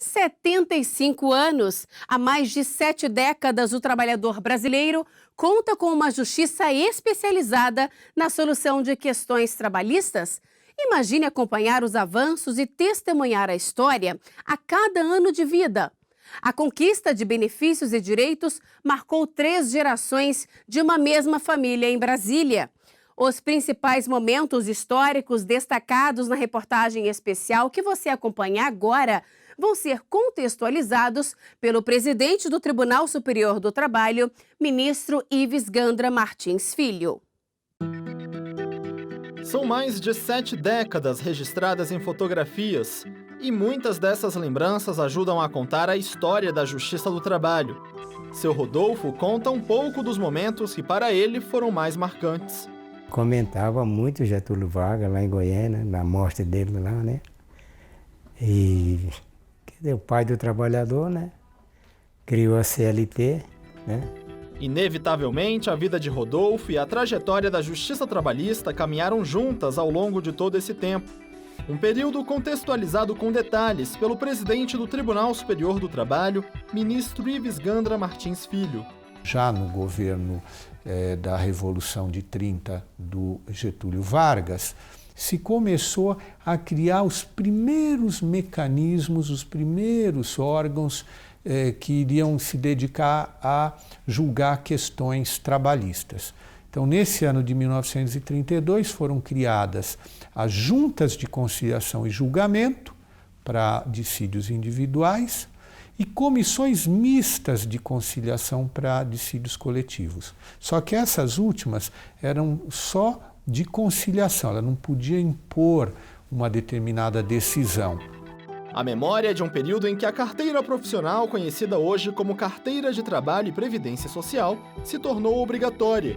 75 anos. Há mais de 7 décadas, o trabalhador brasileiro conta com uma justiça especializada na solução de questões trabalhistas. Imagine acompanhar os avanços e testemunhar a história a cada ano de vida. A conquista de benefícios e direitos marcou 3 gerações de uma mesma família em Brasília. Os principais momentos históricos destacados na reportagem especial que você acompanha agora vão ser contextualizados pelo presidente do Tribunal Superior do Trabalho, ministro Ives Gandra Martins Filho. São mais de 7 décadas registradas em fotografias, e muitas dessas lembranças ajudam a contar a história da Justiça do Trabalho. Seu Rodolfo conta um pouco dos momentos que para ele foram mais marcantes. Comentava muito Getúlio Vargas lá em Goiânia, na morte dele lá, né? E o pai do trabalhador, né? Criou a CLT, né? Inevitavelmente, a vida de Rodolfo e a trajetória da justiça trabalhista caminharam juntas ao longo de todo esse tempo. Um período contextualizado com detalhes pelo presidente do Tribunal Superior do Trabalho, ministro Ives Gandra Martins Filho. Já no governo da Revolução de 30 do Getúlio Vargas, se começou a criar os primeiros mecanismos, os primeiros órgãos que iriam se dedicar a julgar questões trabalhistas. Então, nesse ano de 1932, foram criadas as Juntas de Conciliação e Julgamento para dissídios individuais e comissões mistas de conciliação para dissídios coletivos. Só que essas últimas eram só de conciliação, ela não podia impor uma determinada decisão. A memória é de um período em que a carteira profissional, conhecida hoje como Carteira de Trabalho e Previdência Social, se tornou obrigatória.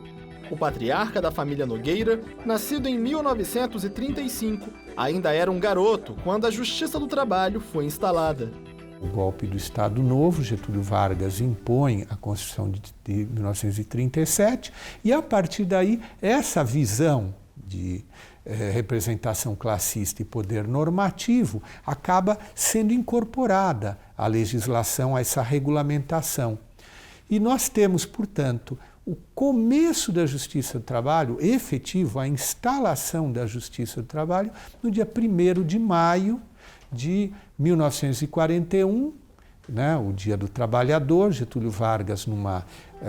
O patriarca da família Nogueira, nascido em 1935, ainda era um garoto quando a Justiça do Trabalho foi instalada. O golpe do Estado Novo, Getúlio Vargas impõe a Constituição de 1937 e, a partir daí, essa visão de representação classista e poder normativo acaba sendo incorporada à legislação, a essa regulamentação. E nós temos, portanto, o começo da Justiça do Trabalho, efetivo, a instalação da Justiça do Trabalho, no dia 1º de maio de 1941, né, o Dia do Trabalhador. Getúlio Vargas, numa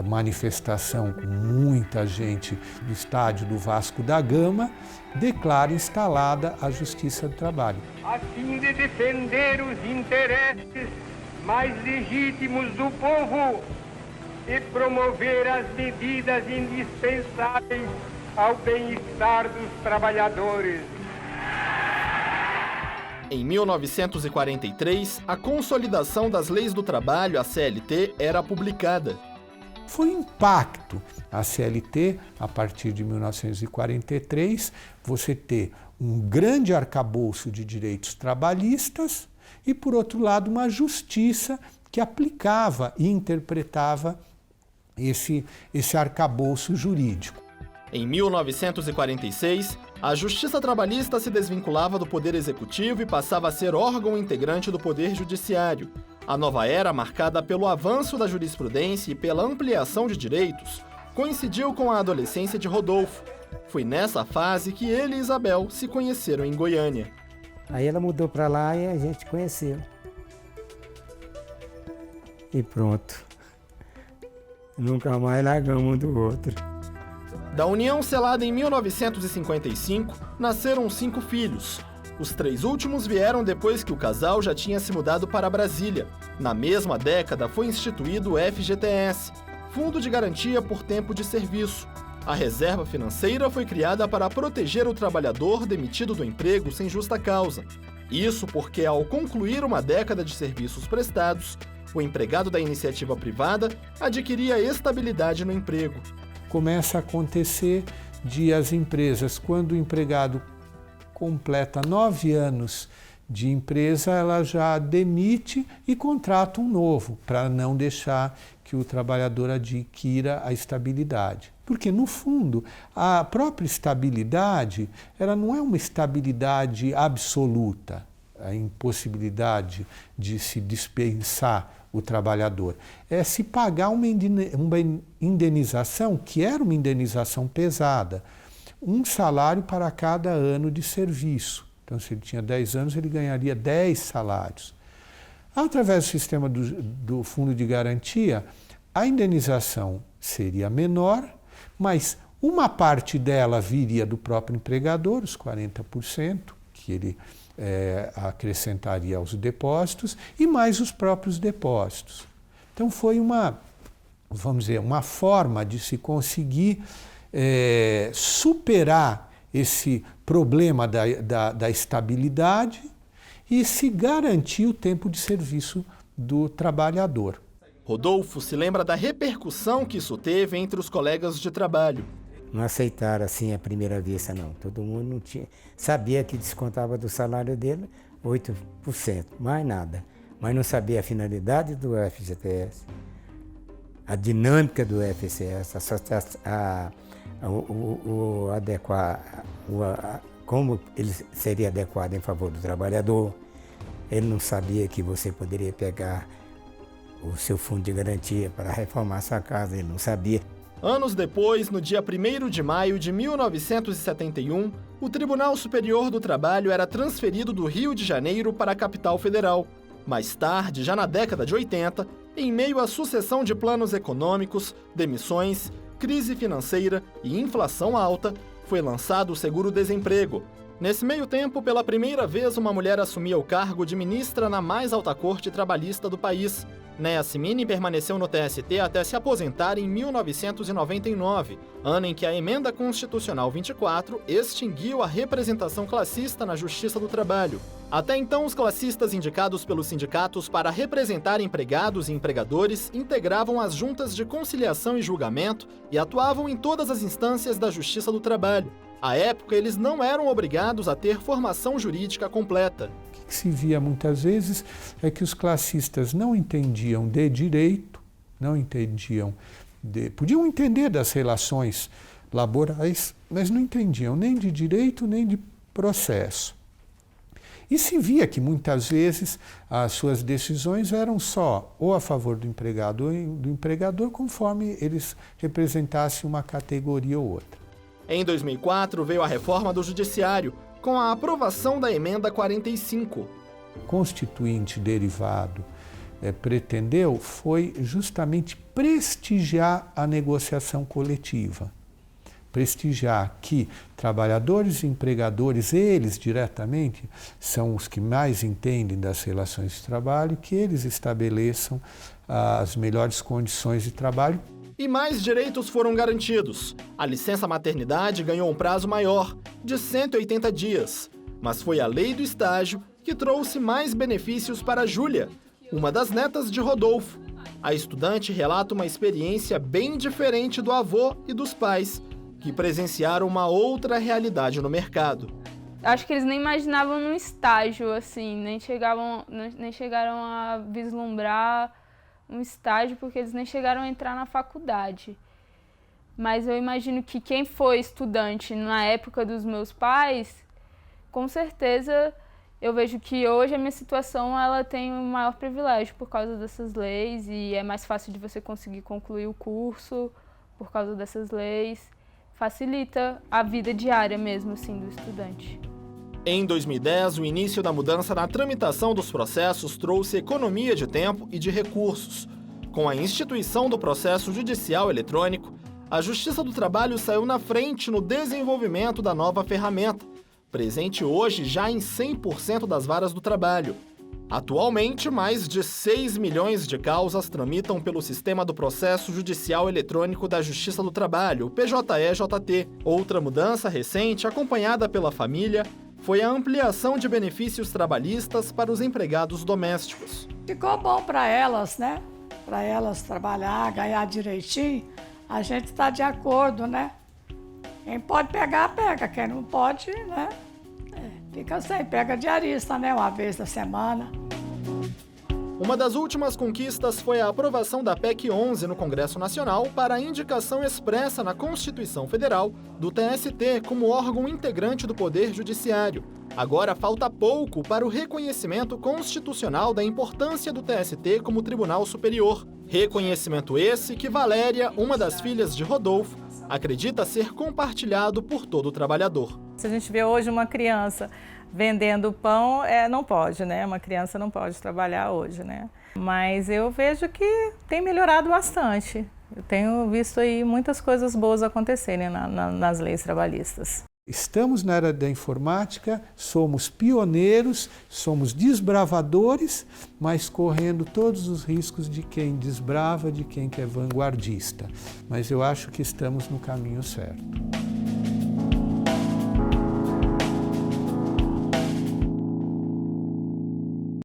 manifestação com muita gente do estádio do Vasco da Gama, declara instalada a Justiça do Trabalho. A fim de defender os interesses mais legítimos do povo e promover as medidas indispensáveis ao bem-estar dos trabalhadores. Em 1943, a Consolidação das Leis do Trabalho, a CLT, era publicada. Foi um impacto a CLT, a partir de 1943, você ter um grande arcabouço de direitos trabalhistas e, por outro lado, uma justiça que aplicava e interpretava esse arcabouço jurídico. Em 1946, a Justiça Trabalhista se desvinculava do Poder Executivo e passava a ser órgão integrante do Poder Judiciário. A nova era, marcada pelo avanço da jurisprudência e pela ampliação de direitos, coincidiu com a adolescência de Rodolfo. Foi nessa fase que ele e Isabel se conheceram em Goiânia. Aí ela mudou para lá e a gente conheceu. E pronto. Nunca mais largamos um do outro. Da união selada em 1955, nasceram 5 filhos. Os 3 últimos vieram depois que o casal já tinha se mudado para Brasília. Na mesma década foi instituído o FGTS, Fundo de Garantia por Tempo de Serviço. A reserva financeira foi criada para proteger o trabalhador demitido do emprego sem justa causa. Isso porque, ao concluir uma década de serviços prestados, o empregado da iniciativa privada adquiria estabilidade no emprego. Começa a acontecer de as empresas, quando o empregado completa 9 anos de empresa, ela já demite e contrata um novo, para não deixar que o trabalhador adquira a estabilidade. Porque, no fundo, a própria estabilidade, ela não é uma estabilidade absoluta. a impossibilidade de se dispensar o trabalhador, é se pagar uma indenização, que era uma indenização pesada, um salário para cada ano de serviço. Então, se ele tinha 10 anos, ele ganharia 10 salários. Através do sistema do fundo de garantia, a indenização seria menor, mas uma parte dela viria do próprio empregador, os 40%, que ele acrescentaria aos depósitos, e mais os próprios depósitos. Então foi vamos dizer, uma forma de se conseguir superar esse problema da estabilidade e se garantir o tempo de serviço do trabalhador. Rodolfo se lembra da repercussão que isso teve entre os colegas de trabalho. Não aceitaram assim à primeira vista, não. Todo mundo não tinha, sabia que descontava do salário dele 8%, mais nada. Mas não sabia a finalidade do FGTS, a dinâmica do FGTS, como ele seria adequado em favor do trabalhador. Ele não sabia que você poderia pegar o seu fundo de garantia para reformar sua casa, ele não sabia. Anos depois, no dia 1º de maio de 1971, o Tribunal Superior do Trabalho era transferido do Rio de Janeiro para a capital federal. Mais tarde, já na década de 80, em meio à sucessão de planos econômicos, demissões, crise financeira e inflação alta, foi lançado o seguro-desemprego. Nesse meio tempo, pela primeira vez, uma mulher assumia o cargo de ministra na mais alta corte trabalhista do país. Néa Simini permaneceu no TST até se aposentar em 1999, ano em que a Emenda Constitucional 24 extinguiu a representação classista na Justiça do Trabalho. Até então, os classistas indicados pelos sindicatos para representar empregados e empregadores integravam as juntas de conciliação e julgamento e atuavam em todas as instâncias da Justiça do Trabalho. À época, eles não eram obrigados a ter formação jurídica completa. O que se via muitas vezes é que os classistas não entendiam de direito, podiam entender das relações laborais, mas não entendiam nem de direito nem de processo. E se via que muitas vezes as suas decisões eram só ou a favor do empregado ou do empregador, conforme eles representassem uma categoria ou outra. Em 2004, veio a reforma do Judiciário, com a aprovação da Emenda 45. Constituinte derivado pretendeu foi justamente prestigiar a negociação coletiva. Prestigiar que trabalhadores e empregadores, eles diretamente, são os que mais entendem das relações de trabalho, que eles estabeleçam as melhores condições de trabalho. E mais direitos foram garantidos. A licença maternidade ganhou um prazo maior, de 180 dias. Mas foi a lei do estágio que trouxe mais benefícios para Júlia, uma das netas de Rodolfo. A estudante relata uma experiência bem diferente do avô e dos pais, que presenciaram uma outra realidade no mercado. Acho que eles nem imaginavam num estágio, assim, nem chegaram a vislumbrar um estágio, porque eles nem chegaram a entrar na faculdade. Mas eu imagino que quem foi estudante na época dos meus pais, com certeza eu vejo que hoje a minha situação ela tem um maior privilégio por causa dessas leis e é mais fácil de você conseguir concluir o curso por causa dessas leis. Facilita a vida diária mesmo, assim, do estudante. Em 2010, o início da mudança na tramitação dos processos trouxe economia de tempo e de recursos. Com a instituição do processo judicial eletrônico, a Justiça do Trabalho saiu na frente no desenvolvimento da nova ferramenta, presente hoje já em 100% das varas do trabalho. Atualmente, mais de 6 milhões de causas tramitam pelo sistema do processo judicial eletrônico da Justiça do Trabalho, PJE-JT. Outra mudança recente, acompanhada pela família, foi a ampliação de benefícios trabalhistas para os empregados domésticos. Ficou bom para elas, né? Para elas trabalhar, ganhar direitinho, a gente está de acordo, né? Quem pode pegar, pega. Quem não pode, né? Fica sem, pega diarista, né? Uma vez na semana. Uma das últimas conquistas foi a aprovação da PEC 11 no Congresso Nacional para a indicação expressa na Constituição Federal do TST como órgão integrante do Poder Judiciário. Agora falta pouco para o reconhecimento constitucional da importância do TST como Tribunal Superior. Reconhecimento esse que Valéria, uma das filhas de Rodolfo, acredita ser compartilhado por todo trabalhador. Se a gente vê hoje uma criança vendendo pão, não pode, né? Uma criança não pode trabalhar hoje, né? Mas eu vejo que tem melhorado bastante. Eu tenho visto aí muitas coisas boas acontecerem nas leis trabalhistas. Estamos na era da informática, somos pioneiros, somos desbravadores, mas correndo todos os riscos de quem desbrava, de quem é vanguardista. Mas eu acho que estamos no caminho certo.